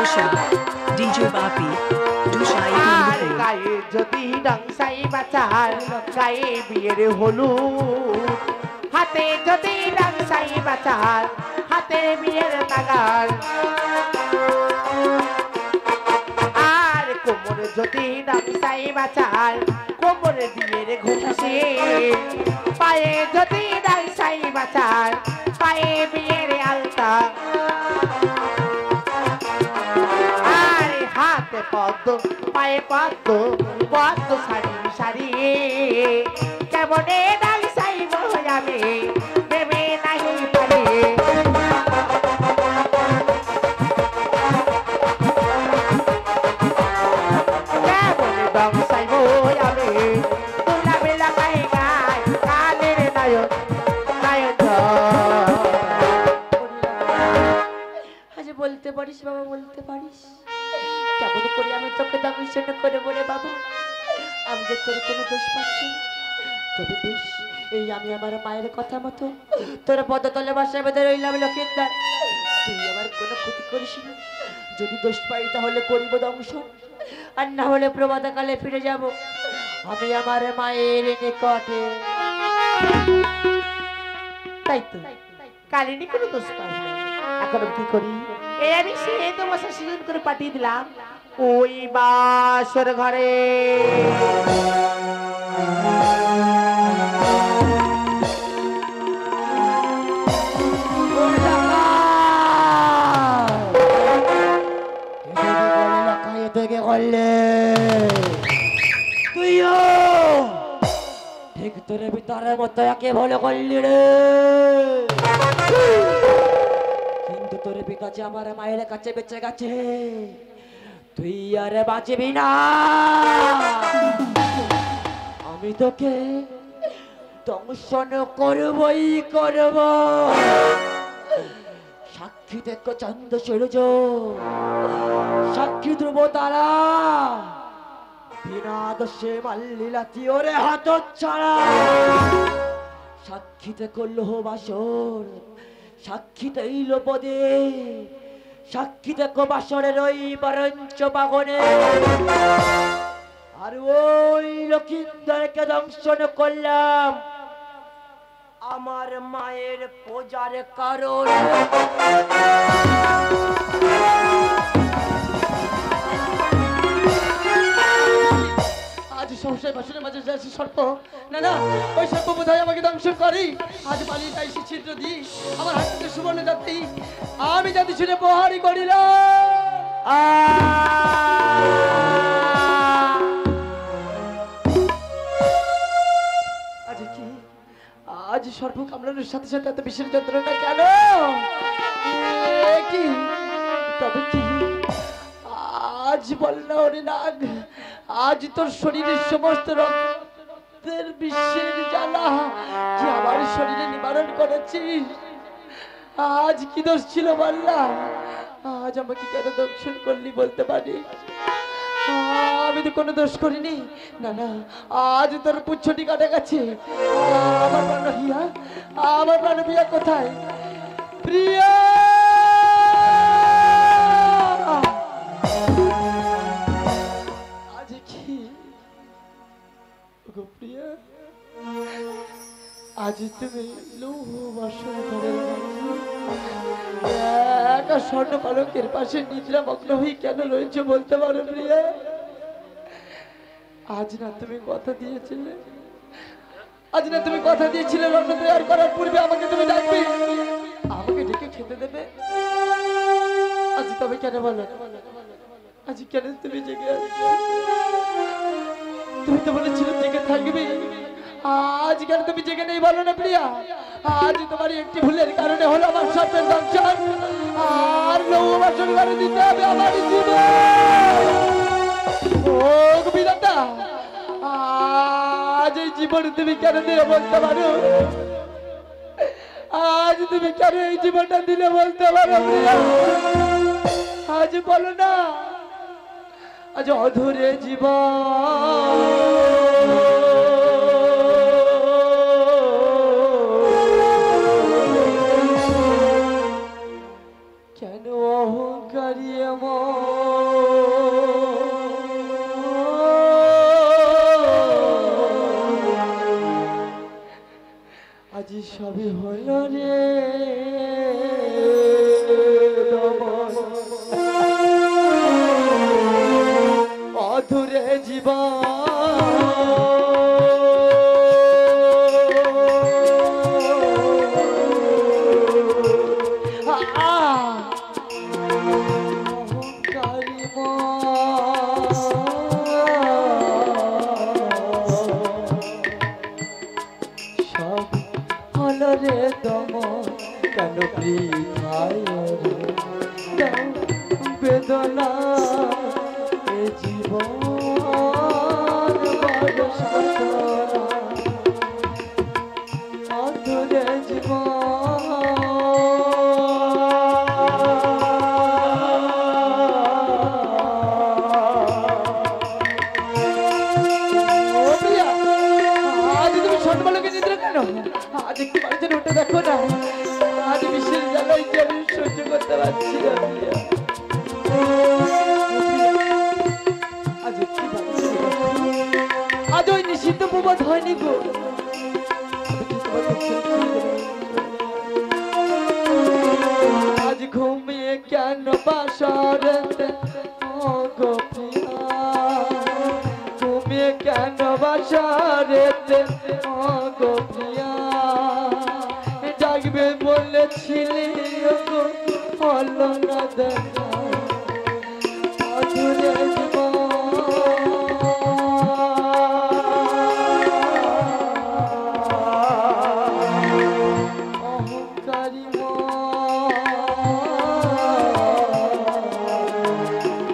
Social DJ Bapi Dushai গায়ে যদি রংসাই বাচার গায়ে বিয়ের হলুদ হাতে যদি রংসাই বাচার হাতে বিয়ের তাগার আর কোমর যদি রংসাই বাচার কোমরে বিয়ের ঘুষি পায়ে যদি রংসাই বাচার পায়ে বিয়ের আলতা হাতে পদ্ম পায়ে পদ্ম পদ্ম সারি সারি কেমনে ডাল সাইব আমি ভেবে নাহি পারি কেমনে ডাল সাইব আমি তুলা বেলা গাই গাই কালের নায়ক নায়ক আজ বলতে পারিস বাবা বলতে পারিস কেমন করে আমি তোকে দংশন করে বলে বাবু আমি যে তোর কোনো দোষ পাচ্ছি তবে বেশ এই আমি আমার মায়ের কথা মতো তোর পদতলে বাসায় বেঁধে রইলাম লক্ষিন্দার তুই আমার কোনো ক্ষতি করিস না যদি দোষ পাই তাহলে করিব দংশন আর না হলে প্রভাতকালে ফিরে যাব আমি আমার মায়ের নিকটে তাই তো কালিনী কোনো দোষ পাই না এখন কি করি এই আমি সে তোমার সৃজন করে পাঠিয়ে দিলাম ওই বাসর ঘরে তুইও ঠিক তোর ভিতরে মতো একে ভালো করলি রে কিন্তু তোর বিকাশে আমার মায়ের কাছে বেঁচে গেছে তুই আর বাঁচবি না আমি তোকে দংশন করবই করব সাক্ষী দেখো চন্দ্র সূর্য সাক্ষী ধ্রুব তারা বিনা দোষে মাল্লি লাথি ওরে হাত ছাড়া সাক্ষীতে করলো বাসর সাক্ষী তৈল পদে সাক্ষী দেখো বাসরের ওই বরঞ্চ বাগনে আর ওই লক্ষিন্দরকে দংশন করলাম আমার মায়ের পূজার কারণে আজ সংসার বাসনের মাঝে যাচ্ছে সর্প না না ওই সর্প বোধহয় আমাকে দংশন করি আজ পালিয়ে তাই সে ছিদ্র দিই আমার হাতে সুবর্ণ জাতি আমি জাতি শুনে প্রহারি করিলাম আজ কি আজ সর্প কামড়ানোর সাথে সাথে এত বিষের যন্ত্রণা কেন কি তবে কি আজ বল না ওরে নাগ আজ তোর শরীরের সমস্ত রক্তের বিষের জ্বালা যে আমার শরীরে নিবারণ করেছিস আজ কি দোষ ছিল বললা আজ আমাকে কেন দংশন করলি বলতে পারি আমি তো কোনো দোষ করিনি না না আজ তোর পুচ্ছটি কাটা গেছে আমার প্রাণহিয়া আমার প্রাণপ্রিয়া কোথায় প্রিয়া আজ কি প্রিয়া আজ তুমি লৌহ বাসন করে একা স্বর্ণ পালকের পাশে নিদ্রা মগ্ন হয়ে কেন রয়েছে বলতে পারো প্রিয়া আজ না তুমি কথা দিয়েছিলে আজ না তুমি কথা দিয়েছিলে রত্ন তৈরি করার পূর্বে আমাকে তুমি ডাকবে আমাকে ডেকে খেতে দেবে আজ তবে কেন বলো আজ কেন তুমি জেগে আছো তুমি তো বলেছিলে জেগে থাকবে আজ কেন তুমি জেগে নেই বলো না প্রিয়া আজ তোমার একটি ভুলের কারণে হলো আমার সর্পের দংশন আর লৌহ বাসন করে দিতে হবে আমার জীবন ও বিধাতা আজ এই জীবন তুমি কেন দিলে বলতে পারো আজ তুমি কেন এই জীবনটা দিলে বলতে পারো প্রিয়া আজ বলো না আজ অধুরে জীবন কেন অহংকার অহংকারী আজি সবই হলো রে দমন অধুরে জীবন রে দম কেন বৃথায় রে বেদনা এ জীবন বড় সাধনা অধুরে দেখতে পাচ্ছেন ওটা দেখো না আজ বিশেষ জ্বালাই যে আমি সহ্য করতে পারছি না আজ ওই নিষিদ্ধ প্রবাদ হয়নি গো আজ ঘুমিয়ে কেন বাসরেতে গো প্রিয়া ঘুমিয়ে কেন বাসরেতে গো প্রিয়া ডাকবে বলেছিলি হলো না দেখা অধুরে অহংকারী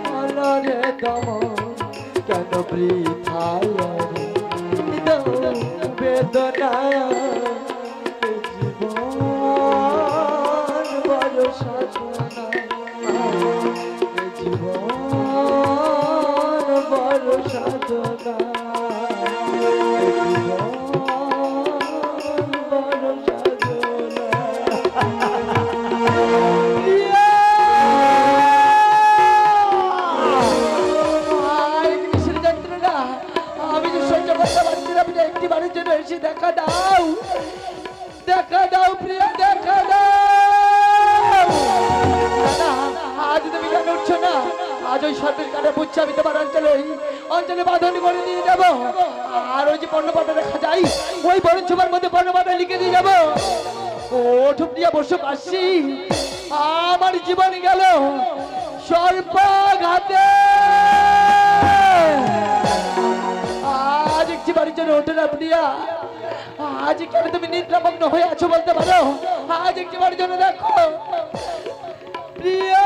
হলো রে দম কেন বৃথায় বেদনা দেখা দাও প্রিয়া দেখা দাও আজ তুমি কেন উঠছো না আজ ওই সরকারি কাটা বুঝছে আমি তোমার অঞ্চলে বাঁধন করে দিয়ে যাবো আর ওই যে পণ্যপাতা দেখা যায় ওই বরণ ছোপার মধ্যে পণ্যপাতা লিখে দিয়ে যাবো ওঠো প্রিয়া বসো কাশি আমার জীবন গেল সর্পাঘাতে আজ একটি বাড়ির জন্য ওঠে না প্রিয়া আজ কেন তুমি নিদ্রামগ্ন হয়ে আছো বলতে পারো আজ একটি বাড়ির জন্য দেখো প্রিয়া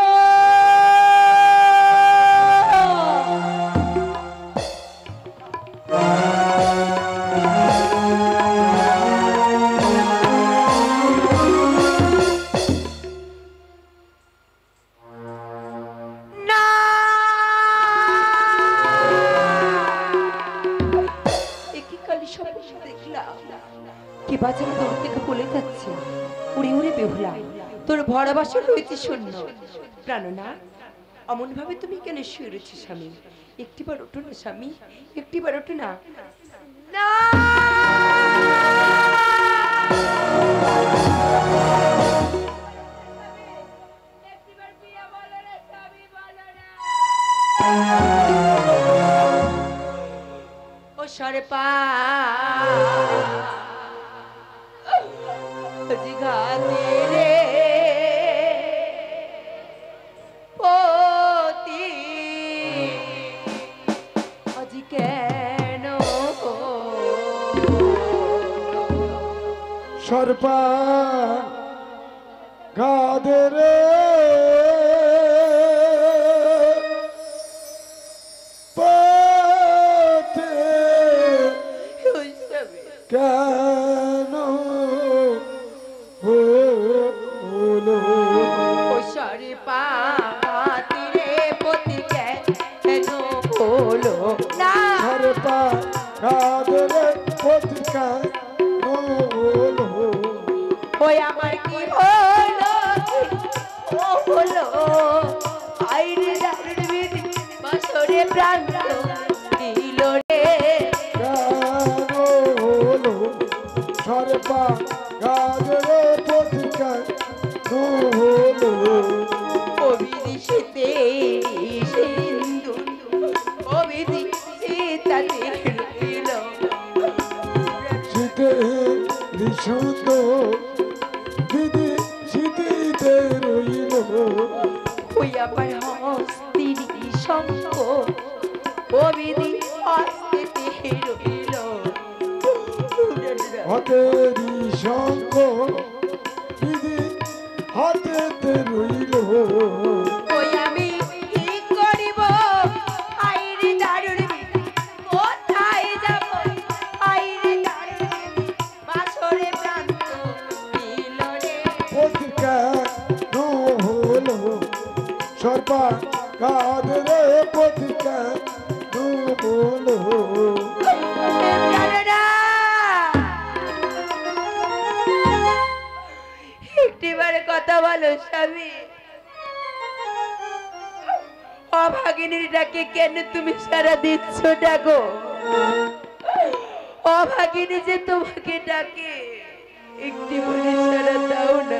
কি বাজার দূর থেকে বলে যাচ্ছে উড়ে উড়ে বেহুলা তোর ভরা বাসন রয়েছে শূন্য প্রাণনা অমন ভাবে তুমি কেন শুয়ে রয়েছো স্বামী একটিবার ওঠো না স্বামী একটিবার ওঠো না ও সরপা ঘাতে রে পতি আজি কেন সরপা ঘাতে রে পতি কেন ওই আমার কি হলো হলো শীতে সিন্ধু ও বিধি তাতে রইল শীতে নিশুদ্ধ দিদি শীতিতে রইল ওই আমার হস্তির শঙ্খ ও বিধি হস্তিতে রইল হাতেরি শঙ্খ দিদি হাতেতে রইল ওই আমি কি করিব আইরে দারুণ কোথায় যাব আইরে দারুণ বাসরে প্রান্ত দিল রে পত্রিকা হলো সর্বা কাদরে পত্রিকা হলো একটিবার কথা বলো স্বামী অভাগিনীর ডাকে কেন তুমি সারা দিচ্ছ ডাকো অভাগিনী যে তোমাকে ডাকে একটিবারে সারা দাও না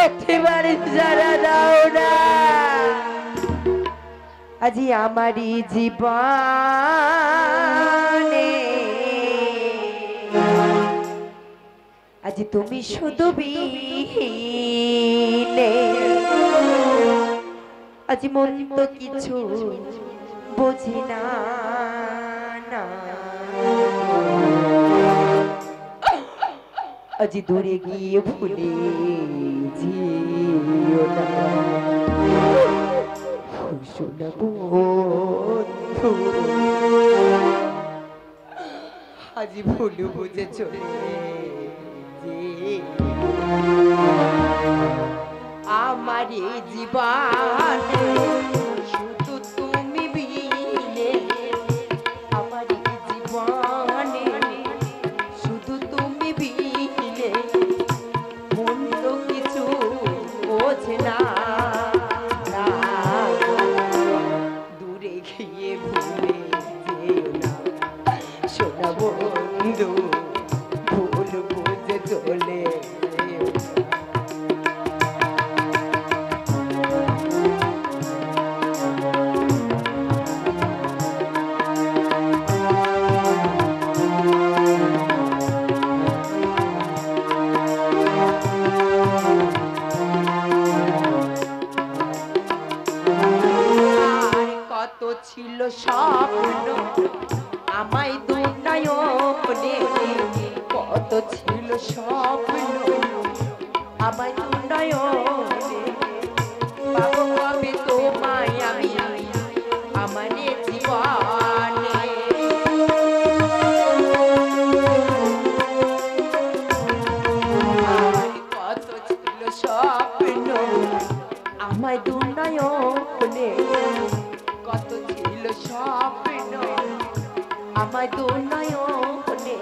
একটিবারে সারা দাও না আজি আমারই জীবনে আজ তুমি শুধু বিহীনে আজ মন তো কিছু বুঝি না আজ দূরে গিয়ে ভুলে যেও না শোনা বন্ধু আজ ভুল বুঝে চলে আমার জীবন শুধু তুমি বিনে আমার জীবনে শুধু তুমি বিনে মন তো কিছু বোঝে না দূরে গিয়ে ভুলে যেও না শোনা বন্ধু ভুল বুঝে চলে ছিল স্বপ্ন আমায় দুনয়নে কত ছিল স্বপ্ন আমায় দুনয়নে পাবো কবে তোমায় আমি আমার জীবনে কত ছিল স্বপ্ন আমায় দুনয়নে কত ছিল স্বপ্ন আমায় দুনয়নে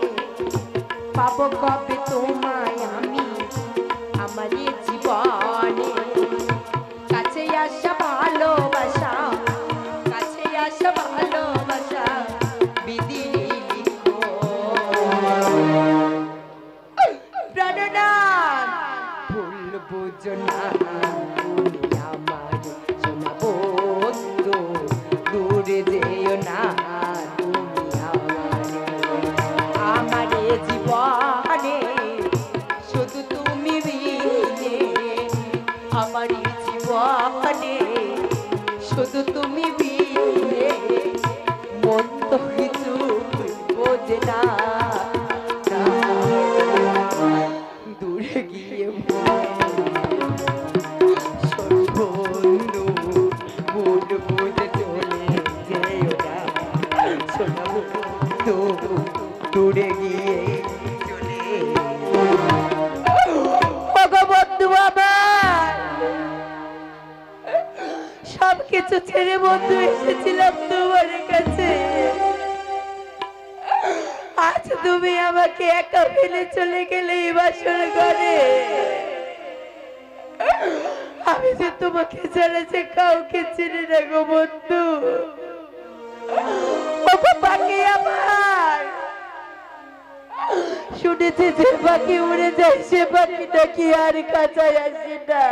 পাবো কবে তোমায় আমি আমার জীবনে কাছে আসা ভালোবাসা কাছে আসা ভালোবাসা বিধি লিখো প্রাণনাথ ভুল বুঝো না আমার সোনা বন্ধু দূরে যেও না তুমি আমার জীবনে শুধু তুমি বিনে আমার জীবনে শুধু তুমি বিনে মন তো কিছু বোঝে না দূরে গিয়ে বন্ধু ভুল বুঝে চলে যেও না শোনা বন্ধু দূরে গিয়ে চলে বন্ধু আমার সবকিছু ছেড়ে বন্ধু এসেছিলাম তোমার কাছে আজ তুমি আমাকে একা ফেলে চলে গেলে এই বাসর ঘরে আমি যে তোমাকে ছাড়া যে কাউকে চিনি না গো বন্ধু পাখি আমার শুনেছি যে পাখি উড়ে যায় সে পাখিটা কি আর কাছায় আসে না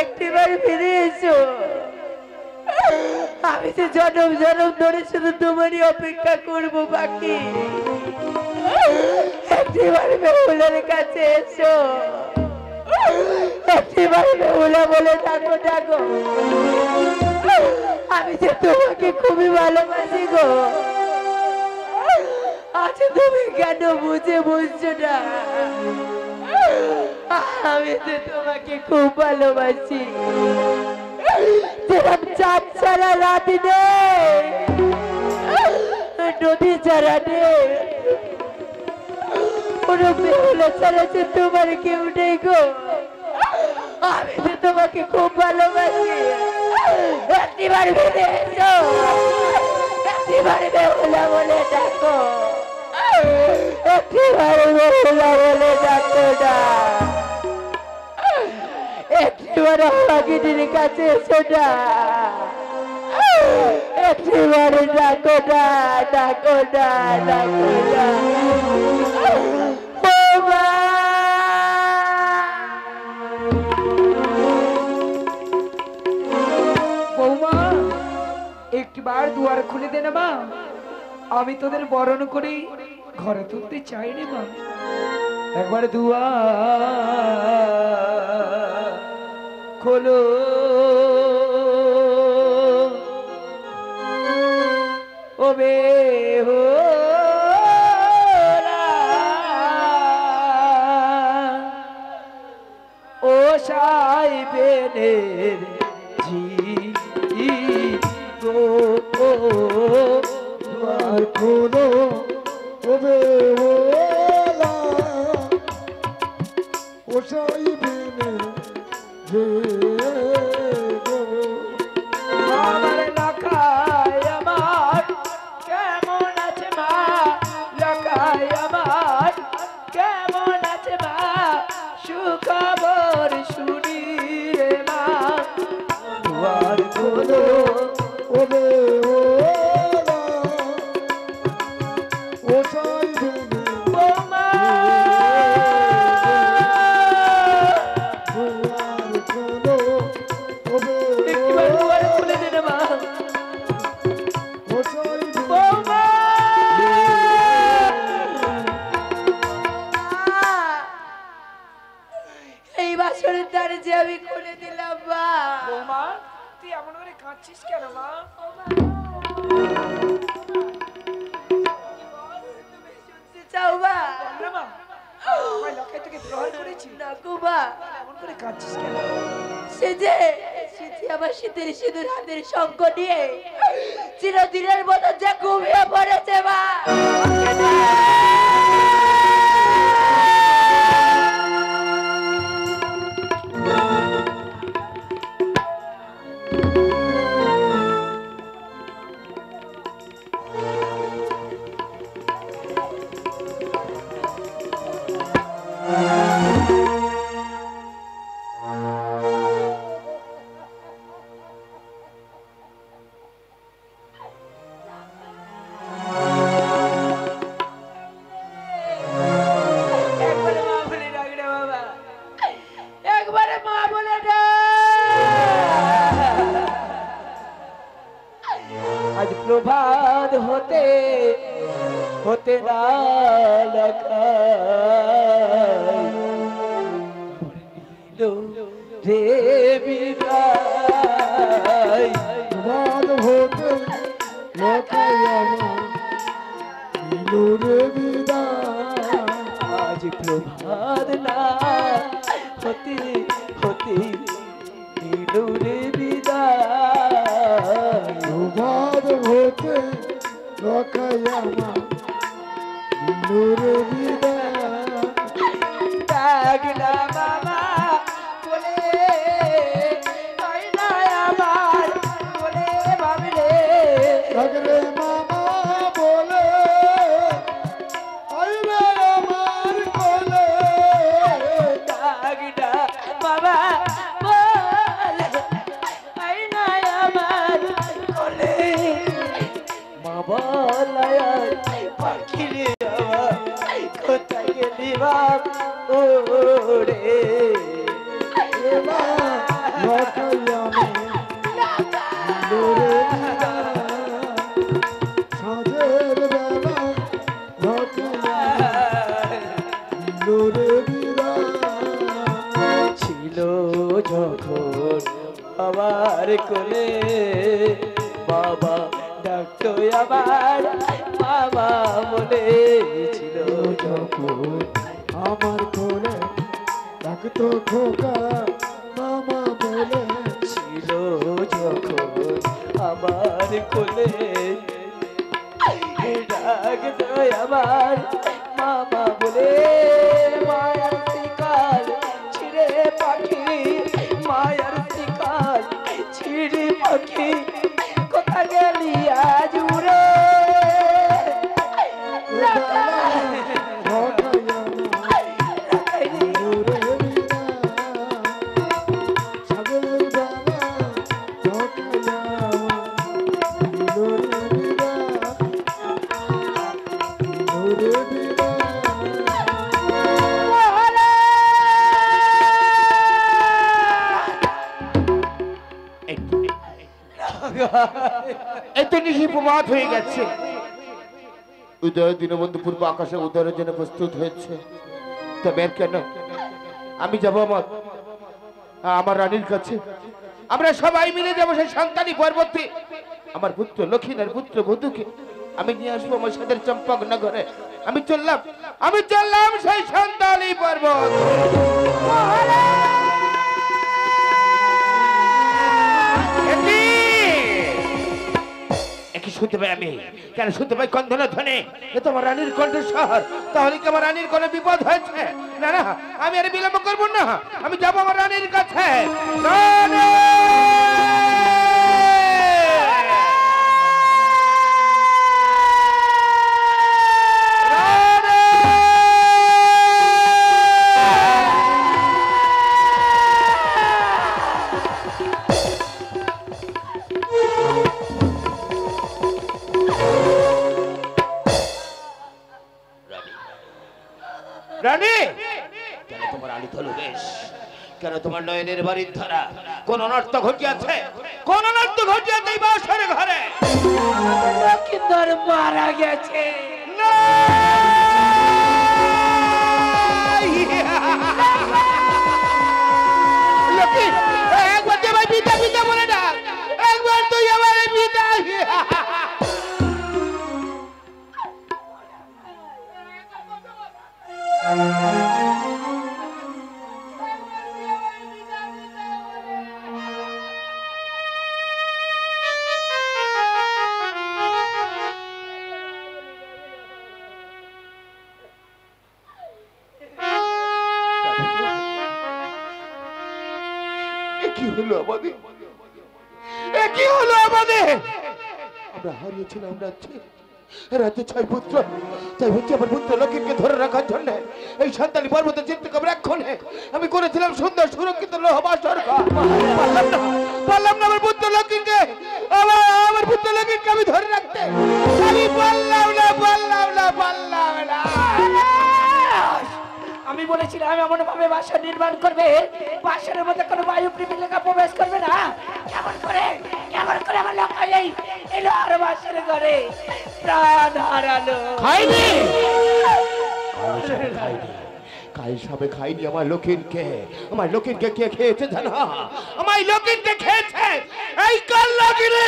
একটিবার ফিরে এসো। আমি যে জনম জনম ধরে শুধু তোমারই অপেক্ষা করবো বাকি। একটিবার বেহুলার কাছে এসো, একটিবার বেহুলা বলে ডাকো ডাকো। আমি যে তোমাকে খুবই ভালোবাসি গো। আজ তুমি কেন বুঝছো না? আমি যে তোমাকে খুব ভালোবাসি। যেরকম চাঁদ ছাড়া রাত নেই, নদী ছাড়া নেই, কোনো বেহুলা ছাড়া যে তোমার কেউ নেই গো। আমি যে তোমাকে খুব ভালোবাসি। একটিবার ফিরে এসো, একটিবার বেহুলা বলে ডাকো, একটিবার বেহুলা বলে ডাকো না। একটিবার আমাকে কাছে এসো না, একটিবার ডাকো না, ডাকো না, ডাকো না। বৌমা, একটিবার দুয়ার খুলে দে না মা। আমি তোদের বরণ করে ঘরে তুলতে চাই রে মা। একবার দুয়ার খোলো, ও বেহুলা, ও সাইবেনের ঝি গো, দুয়ার খোলো ও বেহুলা, ও সাইবেনের ঝি গো। আমার লাখায় আমার কেমন আছে মা, লাখায় আমার কেমন আছে মা, সুখবর শুনি রে মা। দুয়ার খোলো ও বেহুলা, ও সাইবেনের বৌমা, দুয়ার খোলো ও একটিবার বেহুলা, দুয়ার খুলে দে না মা। ও সাইবেনের বৌমা, এই বাসনের দ্বারে যে আমি খুলে দিলাম মা। বৌমা, তুই এমন করে কাঁদছিস কেন মা? তুমি শুনতে চাও মা? বল না মা, আমার লক্ষ্যে তোকে প্রহার করেছি, না গো মা, এমন করে কাঁদছিস কেন? সে যে আমার শীতের সিঁদুর হাতের সঙ্গ নিয়ে চিরদিনের মতো যে ঘুমিয়ে পড়েছে মা। একবারে মা বলে ডাক রে বাবা, একবারে মা বলে না। আজ প্রভাত হতে হতে না রে বিদায়। প্রভাত হতে লোকায় আমার দিলো রে বিদায়। আজ প্রভাত না হতে হতে দিল রে বিদায়। প্রভাত হতে লোকায় আমার দিলো রে বিদায়। ডাক না মামা বলে, আয় না আমার বলে ভাবলে, লাগলে মামা বলে আইলে আমার কোলে। ডাক না মামা বলে, আয় না আমার কোলে। মা বলায় পাখি রে আমার, কোথায় গেলি বাপ ওরে। এলা যখন আমার কোলে বাবা ডাকতো আমার বাবা বলেছিল যখন আমার কোলে ডাকতো খোকা মামা বলে ছিল যখন আমার কোলে ডাকতো আমার মামা বলে মায়ার শিকার ছিঁড়ে পাখি মায়ার শিকার ছিঁড়ে পাখি কোথা গেলি আজ উড়ে এই তো নিশি প্রভাত হয়ে গেছে, উদয় দীনবন্ধু পূর্ব আকাশে উদয়ের জন্য প্রস্তুত হয়েছে। তবে আর কেন, আমি যাবো আমার রানীর কাছে। আমরা সবাই মিলে যাবো সেই সন্তানী পর্বতে। আমার পুত্র লক্ষ্মীনার পুত্র বধূকে আমি নিয়ে আসবো আমার সাথে চম্পক নগরে। আমি চললাম সেই সন্তানী পর্বত। শুনতে পাই আমি, কেন শুনতে পাই কন্ধনা ধ্বনি? এ তো আমার রানীর কণ্ঠস্বর। তাহলে কি আমার রানীর কোনো বিপদ হয়েছে? না না, আমি আর বিলম্ব করবো না, আমি যাবো আমার রানীর কাছে। রানী! রানী, কেন তোমার আলি ধরো বেশ? কেন তোমার নয়নের বাড়ির ধারা? কোন অনর্থ ঘটিয়াছে? কোন অনর্থ ঘটিয়াছে এই বাসরে ঘরে? লক্ষ্মীন্দর মারা গেছে। লক্ষ্মী, একবার তুই আমার পিতা পিতা বলে ডাক, একবার তুই আমার পিতা। কি হলো আমাদের? কি হলো আমাদের? আমরা হারিয়েছিলাম রাজ্যে 6 পুত্র। তাই হচ্ছে আমার পুত্র লক্ষ্মীকে ধরে রাখার জন্য এই সন্তানী পর্বতের চিত্রকম রাক্ষণে আমি করেছিলাম সুন্দর সুরক্ষিত লোহবাসর ঘর। পারলাম না আমার পুত্র লক্ষ্মীকে, আমার পুত্র লক্ষ্মীকে আমি ধরে রাখতে। আমি পারলাম না। আমি বলেছিলাম এমন ভাবে বাসা নির্মাণ করবে, বাসার মধ্যে কোনো বায়ু প্রেমিকা প্রবেশ করবে না। কেমন করে আমার লক্ষ্য এলো আর বাসার ঘরে প্রাণ হারালো। খাইনি কাল সবে খাইনি আমার লক্ষ্মীকে কে খেয়েছে জানো? আমার লক্ষ্মীকে খেয়েছে এই কাল লাগিলে।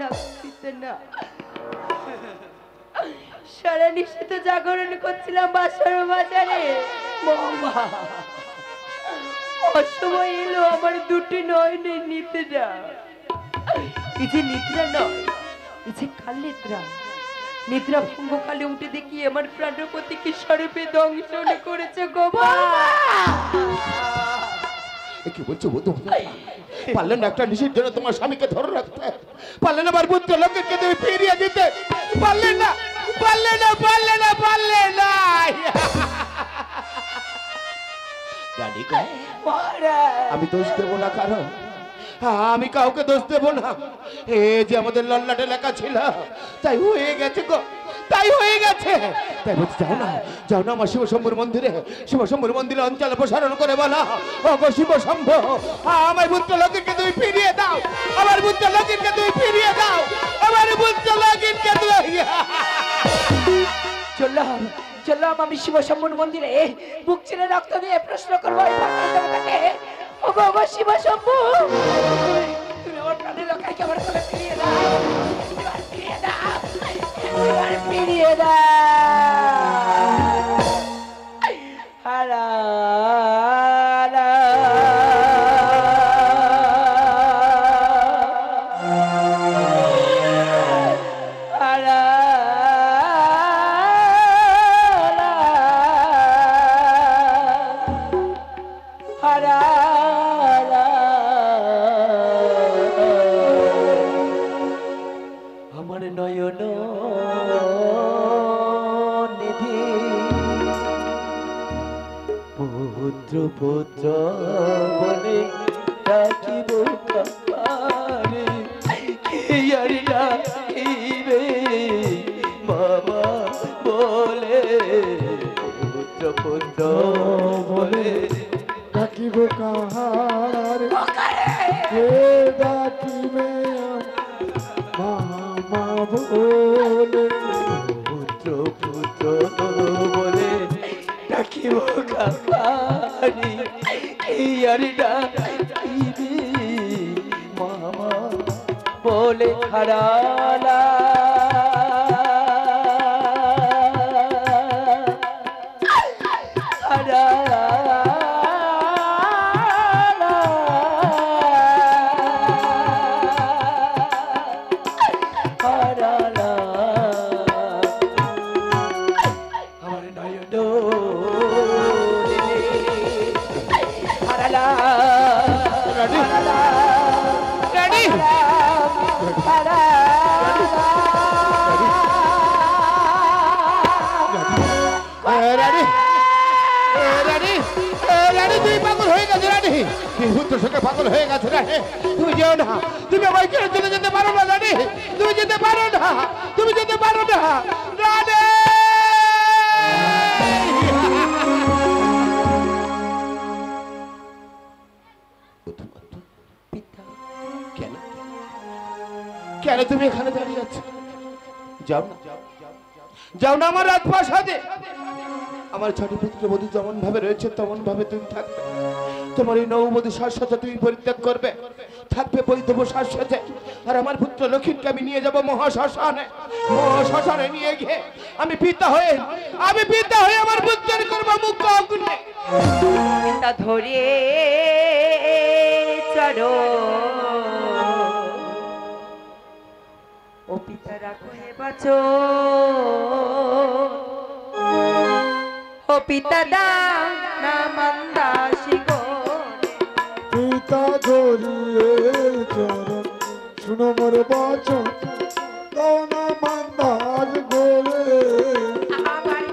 না, সারা নিশ্চিত জাগরণ করছিলাম বাসার বাজারে। অসময় এলো আমার দুটি নয়নের নিদ্রা। এই যে নিদ্রা নয়, এই যে কাল নিদ্রা ভঙ্গকালে উঠে দেখি আমার প্রাণপতিকে সর্বে দংশন করেছে গো। কি বলছো? পারলেন না একটা নিশির জন্য তোমার স্বামীকে ধরে রাখতে? পারলেন আমার পুত্র লক্ষ্মীকে তুমি ফিরিয়ে দিতে? পারলেন না। আমি দোষ দেবো না কারণ আমি কাউকে দোষ দেবো না। এ যে আমাদের লল্লাটে লেখা ছিল তাই হয়ে গেছে গো, তাই বলছি যাও না আমার শিবশম্ভুর মন্দিরে অঞ্চলে প্রসারণ করে বলা, ও গো শিবশম্ভ, আমার পুত্র লক্ষ্মীকে তুমি ফিরিয়ে দাও, আমার পুত্র লক্ষ্মীকে তুমি ফিরিয়ে দাও, আমার পুত্র লক্ষ্মীকে তুমি। চললাম আমি শিব শম্ভুর মন্দিরে বুক চিরে রক্ত দিয়ে প্রশ্ন করবো এই ভক্ত দেবতাকে, ওগো ওগো শিব শম্ভু, তুমি আমার প্রাণের লোকাইকে আমার কোলে ফিরিয়ে দাও, এবার ফিরিয়ে দাও, এবার ফিরিয়ে দাও। হারা আমার নয়ন নিধি পুত্র পুত্র বলে ডাকিব কারে, কে আর ডাকিবে বাবা বলে, পুত্র পুত্র বলে ডাকিব কাহার, কে ডাকিবে মামা বলে, পুত্র পুত্র বলে ডাকিব কাহারি, কে আর ডাকিবে মামা বলে। হারালা পাগল হয়ে গেছে রানী, তুমি যেও না, তুমি আমায় কেড়ে চলে যেতে পারো না রানী, তুমি যেতে পারো না, তুমি যেতে পারো না রানী। কেন কেন তুমি এখানে দাঁড়িয়ে আছো? যাও না, যাও না আমার রাজপ্রাসাদে। আমার ছোট পুত্র বধূ যেমন ভাবে রয়েছে তেমন ভাবে তুমি থাকবে। তোমার এই নববধূ শাশ্বতে তুমি পরিত্যাগ করবে, থাকবে বৈধব শাশ্বতে। আর আমার পুত্র লক্ষ্মীকে আমি নিয়ে যাব মহাশ্মশানে, মহাশ্মশানে নিয়ে গিয়ে আমি পিতা হয়ে আমার পুত্রের করবো মুখ অগ্নি। পিতা ধরে চলো ও পিতা রাখো হে বাঁচো, ও পিতা দাও না মন্দাসী গো, পিতা ধরিয়ে চরণ শুনো মোর বচন, দাও না মান্দার গোলে, আমার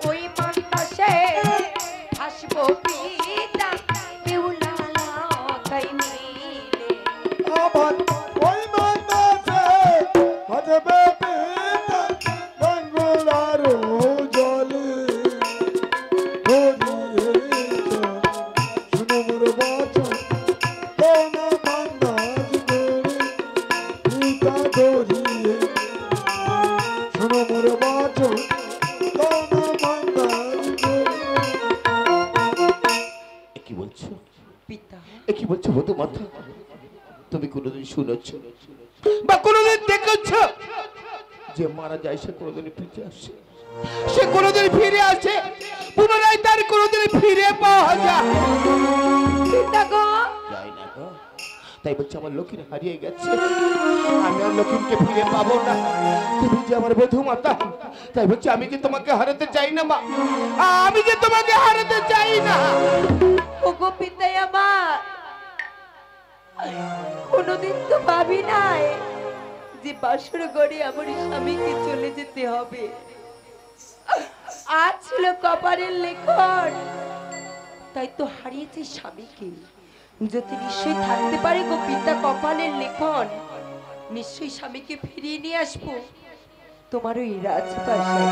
ওই মন্দাসে আসবো পিতা কেউলালা তাই মিলে, আবার ওই মান্দাসে হাজবে পিতা বাংলার জলে, ধরিয়ে চরণ শুনো মোর বচন, দাও না মান্দার গোলে, পিতা ধরিয়ে শুনো মোর বচন, দাও না মান্দার গোলে। কি বলছো পিতা কি বলছো বধূ মাথা? তুমি কোনোদিন শুনেছ বা কোনোদিন দেখেছ যে মারা যায় সে কোনোদিন ফিরে আসে? সে কোনোদিন ফিরে আসে? পুনরায় তার কোনোদিন ফিরে পাওয়া যায়? পিতা গো যায় না গো। তাই বলছে আমার লক্ষ্মী হারিয়ে গেছে, আমি আর লক্ষ্মীকে ফিরে পাবো না। তুমি যে আমার বধূ মাতা, তাই বলছে আমি যে তোমাকে হারাতে চাই না মা, আমি যে তোমাকে হারাতে চাই না। ওগো পিতাই আমার, কোনোদিন তো ভাবি নাই যে বাসর ঘরে আমার স্বামীকে চলে যেতে হবে। আজ ছিল কপালের লেখন, তাই তো হারিয়েছে স্বামীকে। যদি নিশ্চয়ই থাকতে পারে গো পিতা কপালের লেখন, নিশ্চয়ই স্বামীকে ফিরিয়ে নিয়ে আসবো তোমার ওই রাজপ্রাসাদে।